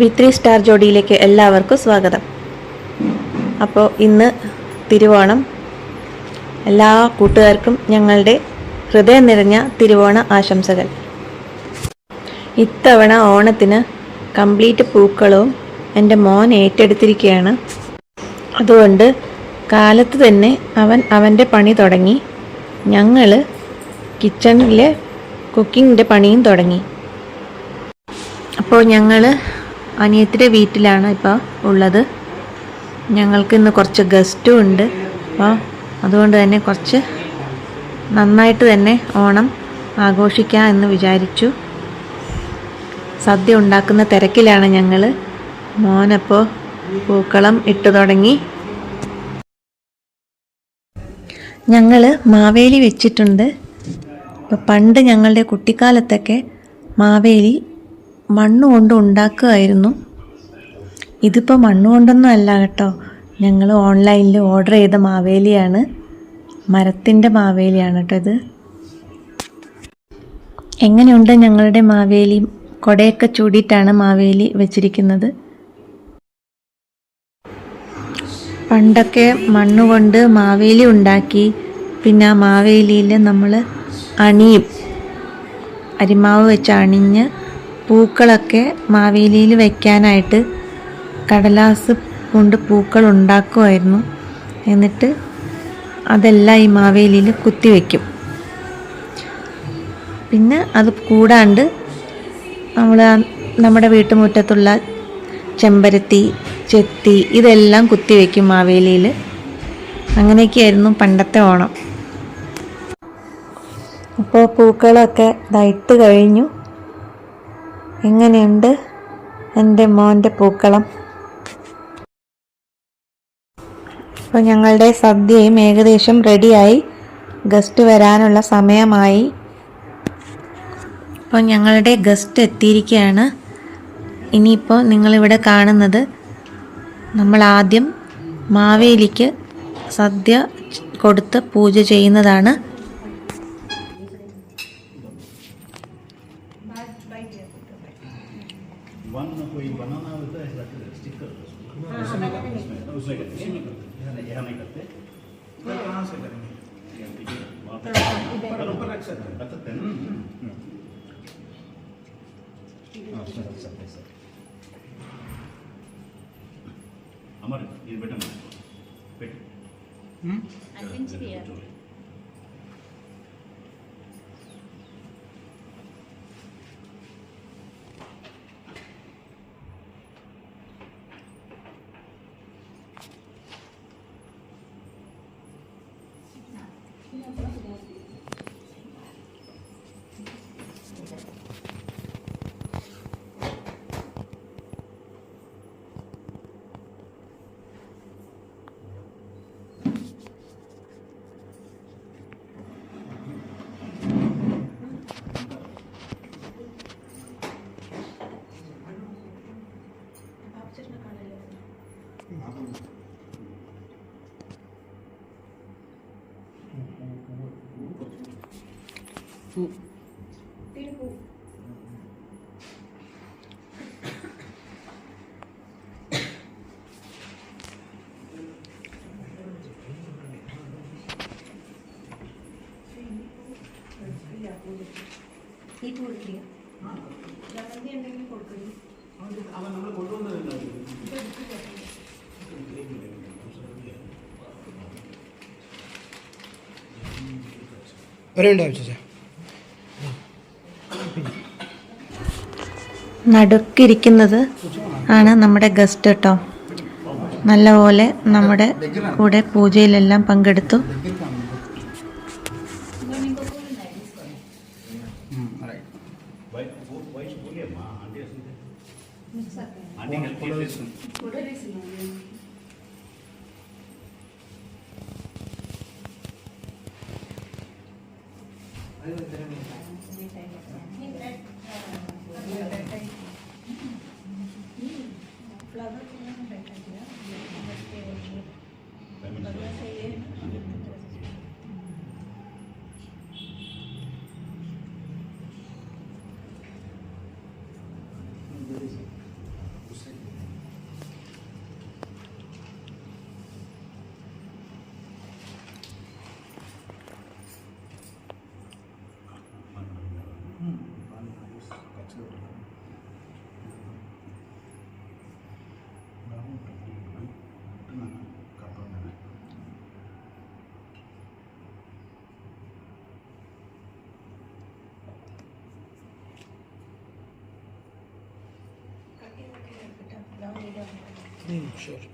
V3 star ജോഡിയിലേക്ക് എല്ലാവർക്കും സ്വാഗതം. അപ്പോൾ ഇന്ന് തിരുവോണം. എല്ലാ കൂട്ടുകാർക്കും ഞങ്ങളുടെ ഹൃദയം നിറഞ്ഞ തിരുവോണ ആശംസകൾ. ഇത്തവണ ഓണത്തിന് കംപ്ലീറ്റ് പൂക്കളവും എൻ്റെ മോൻ ഏറ്റെടുത്തിരിക്കുകയാണ്. അതുകൊണ്ട് കാലത്ത് തന്നെ അവൻ്റെ പണി തുടങ്ങി. ഞങ്ങൾ കിച്ചണിലെ കുക്കിങ്ങിൻ്റെ പണിയും തുടങ്ങി. അപ്പോൾ ഞങ്ങൾ അനിയത്തിയുടെ വീട്ടിലാണ് ഇപ്പോൾ ഉള്ളത്. ഞങ്ങൾക്ക് ഇന്ന് കുറച്ച് ഗസ്റ്റും ഉണ്ട്. അപ്പോൾ അതുകൊണ്ട് തന്നെ കുറച്ച് നന്നായിട്ട് തന്നെ ഓണം ആഘോഷിക്കാം എന്ന് വിചാരിച്ചു. സദ്യ ഉണ്ടാക്കുന്ന തിരക്കിലാണ് ഞങ്ങൾ. മോനപ്പോൾ പൂക്കളം ഇട്ട് തുടങ്ങി. ഞങ്ങൾ മാവേലി വെച്ചിട്ടുണ്ട്. ഇപ്പോൾ പണ്ട് ഞങ്ങളുടെ കുട്ടിക്കാലത്തൊക്കെ മാവേലി മണ്ണുകൊണ്ട് ഉണ്ടാക്കുമായിരുന്നു. ഇതിപ്പോൾ മണ്ണുകൊണ്ടൊന്നും അല്ല കേട്ടോ. ഞങ്ങൾ ഓൺലൈനിൽ ഓർഡർ ചെയ്ത മാവേലിയാണ്. മരത്തിൻ്റെ മാവേലിയാണ് കേട്ടോ ഇത്. എങ്ങനെയുണ്ട് ഞങ്ങളുടെ മാവേലി? കൊടയൊക്കെ ചൂടിയിട്ടാണ് മാവേലി വെച്ചിരിക്കുന്നത്. പണ്ടൊക്കെ മണ്ണുകൊണ്ട് മാവേലി ഉണ്ടാക്കി. പിന്നെ ആ മാവേലിയിൽ നമ്മൾ അണിയും, അരിമാവ് വെച്ച് അണിഞ്ഞ് പൂക്കളൊക്കെ മാവേലിയിൽ വയ്ക്കാനായിട്ട് കടലാസ് കൊണ്ട് പൂക്കൾ ഉണ്ടാക്കുമായിരുന്നു. എന്നിട്ട് അതെല്ലാം ഈ മാവേലിയിൽ കുത്തിവെക്കും. പിന്നെ അത് കൂടാണ്ട് നമ്മുടെ വീട്ടുമുറ്റത്തുള്ള ചെമ്പരത്തി, ചെത്തി ഇതെല്ലാം കുത്തിവെക്കും മാവേലിയിൽ. അങ്ങനെയൊക്കെയായിരുന്നു പണ്ടത്തെ ഓണം. അപ്പോൾ പൂക്കളൊക്കെ ഇട്ട് കഴിഞ്ഞു. എങ്ങനെയുണ്ട് എൻ്റെ മോൻ്റെ പൂക്കളം? അപ്പോൾ ഞങ്ങളുടെ സദ്യയും ഏകദേശം റെഡിയായി. ഗസ്റ്റ് വരാനുള്ള സമയമായി. അപ്പോൾ ഞങ്ങളുടെ ഗസ്റ്റ് എത്തിയിരിക്കുകയാണ്. ഇനിയിപ്പോൾ നിങ്ങളിവിടെ കാണുന്നത് നമ്മൾ ആദ്യം മാവേലിക്ക് സദ്യ കൊടുത്ത് പൂജ ചെയ്യുന്നതാണ്. कोई बनाना होता है स्टिकर उसमें करते यहाँ नहीं करते कहाँ से करेंगे ऊपर रख सकते हैं अमर ये बेटा നടുക്കിരിക്കുന്നത് ആണ് നമ്മുടെ ഗസ്റ്റ് കേട്ടോ. നല്ലപോലെ നമ്മുടെ കൂടെ പൂജയിലെല്ലാം പങ്കെടുത്തു. Sure.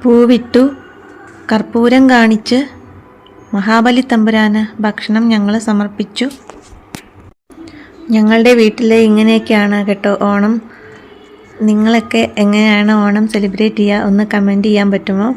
പൂവിട്ടു, കർപ്പൂരം കാണിച്ച് മഹാബലി തമ്പുരാന് ഭക്ഷണം ഞങ്ങൾ സമർപ്പിച്ചു. ഞങ്ങളുടെ വീട്ടിൽ ഇങ്ങനെയൊക്കെയാണ് കേട്ടോ ഓണം. നിങ്ങളൊക്കെ എങ്ങനെയാണ് ഓണം സെലിബ്രേറ്റ് ചെയ്യുക ഒന്ന് കമൻറ്റ് ചെയ്യാൻ പറ്റുമോ?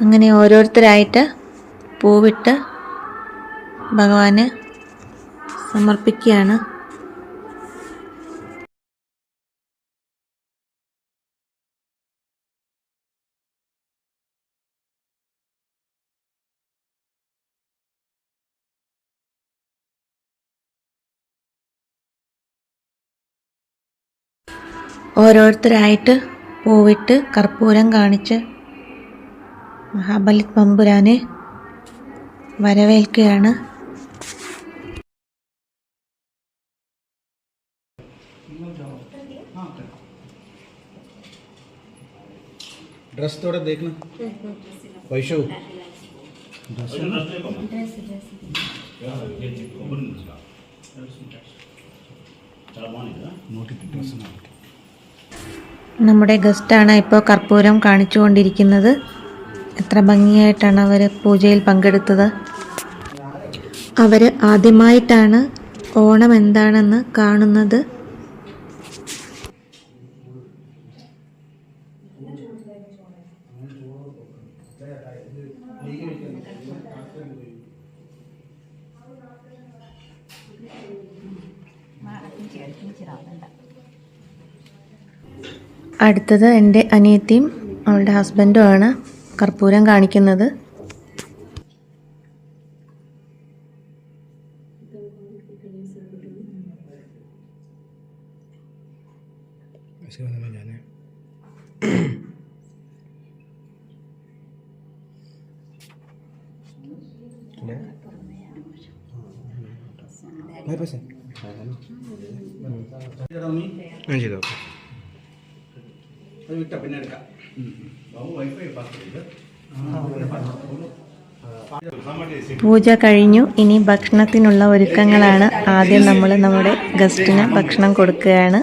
അങ്ങനെ ഓരോരുത്തരായിട്ട് പൂവിട്ട് ഭഗവാന് സമർപ്പിക്കുകയാണ്. ഓരോരുത്തരായിട്ട് പൂവിട്ട് കർപ്പൂരം കാണിച്ച് മഹാബലി തമ്പുരാനെ വരവേൽക്കുകയാണ്. ड्रेस थोड़ा देखना वैशु നമ്മുടെ ഗസ്റ്റാണ് ഇപ്പോൾ കർപ്പൂരം കാണിച്ചുകൊണ്ടിരിക്കുന്നത്. എത്ര ഭംഗിയായിട്ടാണ് അവർ പൂജയിൽ പങ്കെടുത്തത്. അവർ ആദ്യമായിട്ടാണ് ഓണം എന്താണെന്ന് കാണുന്നത്. അടുത്തത് എൻ്റെ അനിയത്തിയും അവളുടെ ഹസ്ബൻഡുമാണ് കർപ്പൂരം കാണിക്കുന്നത്. പൂജ കഴിഞ്ഞു. ഇനി ഭക്ഷണത്തിനുള്ള ഒരുക്കങ്ങളാണ്. ആദ്യം നമ്മൾ നമ്മുടെ ഗസ്റ്റിന് ഭക്ഷണം കൊടുക്കുകയാണ്.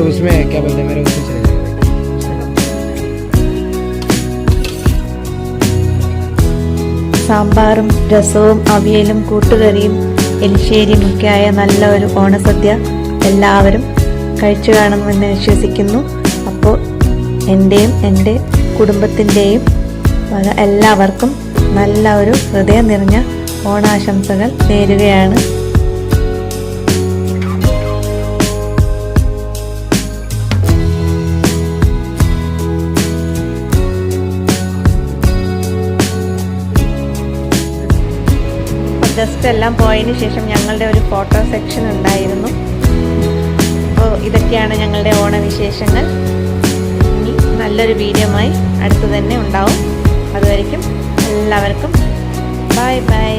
उसमें क्या बोलते हैं मेरे उसमें चले जाएंगे. സാമ്പാറും രസവും അവിയലും കൂട്ടുകറിയും എലിശ്ശേരിയും ഒക്കെ ആയ നല്ല ഒരു ഓണസദ്യ എല്ലാവരും കഴിച്ചു കാണുമെന്ന് വിശ്വസിക്കുന്നു. അപ്പോൾ എൻ്റെയും എൻ്റെ കുടുംബത്തിൻ്റെയും എല്ലാവർക്കും നല്ല ഒരു ഹൃദയം നിറഞ്ഞ ഓണാശംസകൾ നേരുകയാണ്. ജസ്റ്റ് എല്ലാം പോയതിന് ശേഷം ഞങ്ങളുടെ ഒരു ഫോട്ടോ സെക്ഷൻ ഉണ്ടായിരുന്നു. അപ്പോൾ ഇതൊക്കെയാണ് ഞങ്ങളുടെ ഓണവിശേഷങ്ങൾ. ഇനി നല്ലൊരു വീഡിയോയുമായി അടുത്ത് തന്നെ ഉണ്ടാവും. അതുവരയ്ക്കും എല്ലാവർക്കും ബൈ ബൈ.